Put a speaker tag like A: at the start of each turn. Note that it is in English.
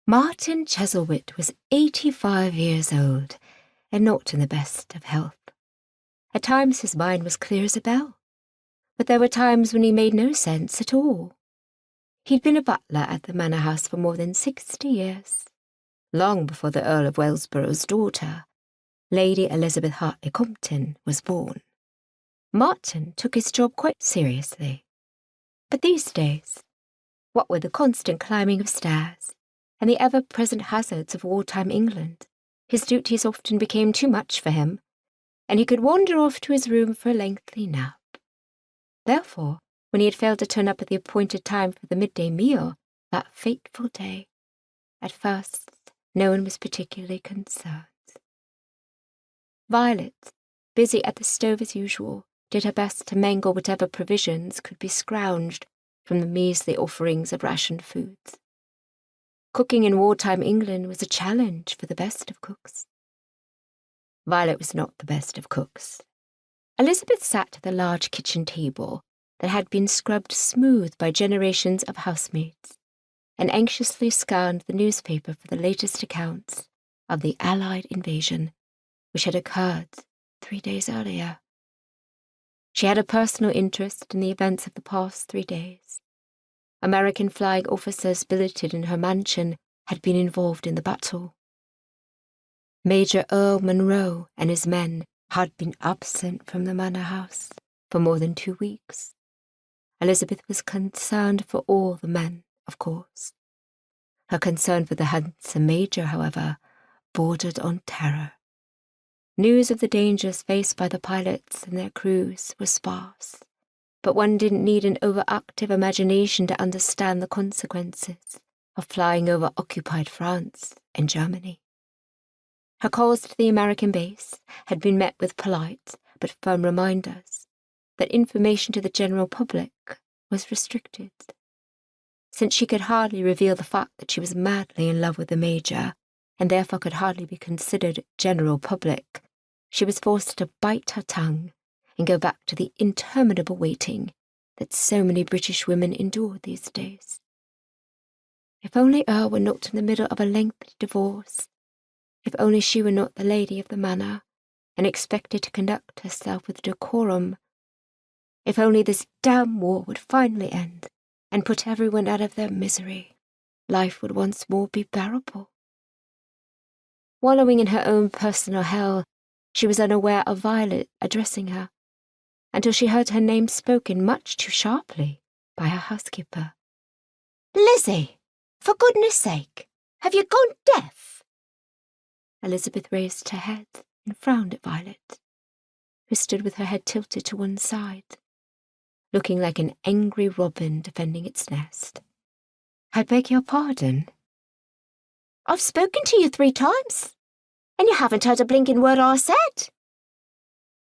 A: Martin Chuzzlewit was 85 years old, and not in the best of health. At times his mind was clear as a bell, but there were times when he made no sense at all. He'd been a butler at the Manor House for more than 60 years, long before the Earl of Wellsborough's daughter, Lady Elizabeth Hartley Compton, was born. Martin took his job quite seriously. But these days, what with the constant climbing of stairs and the ever-present hazards of wartime England, his duties often became too much for him, and he could wander off to his room for a lengthy nap. Therefore, when he had failed to turn up at the appointed time for the midday meal that fateful day, at first no one was particularly concerned. Violet, busy at the stove as usual, did her best to mangle whatever provisions could be scrounged from the measly offerings of rationed foods. Cooking in wartime England was a challenge for the best of cooks. Violet was not the best of cooks. Elizabeth sat at the large kitchen table that had been scrubbed smooth by generations of housemaids, and anxiously scanned the newspaper for the latest accounts of the Allied invasion, which had occurred 3 days earlier. She had a personal interest in the events of the past 3 days. American flying officers billeted in her mansion had been involved in the battle. Major Earl Monroe and his men had been absent from the Manor House for more than 2 weeks. Elizabeth was concerned for all the men, of course. Her concern for the handsome Major, however, bordered on terror. News of the dangers faced by the pilots and their crews was sparse, but one didn't need an overactive imagination to understand the consequences of flying over occupied France and Germany. Her calls to the American base had been met with polite but firm reminders that information to the general public was restricted. Since she could hardly reveal the fact that she was madly in love with the Major, and therefore could hardly be considered general public, she was forced to bite her tongue and go back to the interminable waiting that so many British women endured these days. If only Earl were not in the middle of a lengthy divorce, if only she were not the lady of the manor and expected to conduct herself with decorum, if only this damn war would finally end and put everyone out of their misery, life would once more be bearable. Wallowing in her own personal hell, she was unaware of Violet addressing her, until she heard her name spoken much too sharply by her housekeeper. "Lizzie, for goodness sake, have you gone deaf?" Elizabeth raised her head and frowned at Violet, who stood with her head tilted to one side, looking like an angry robin defending its nest. "I beg your pardon?" "I've spoken to you 3 times, and you haven't heard a blinking word I said."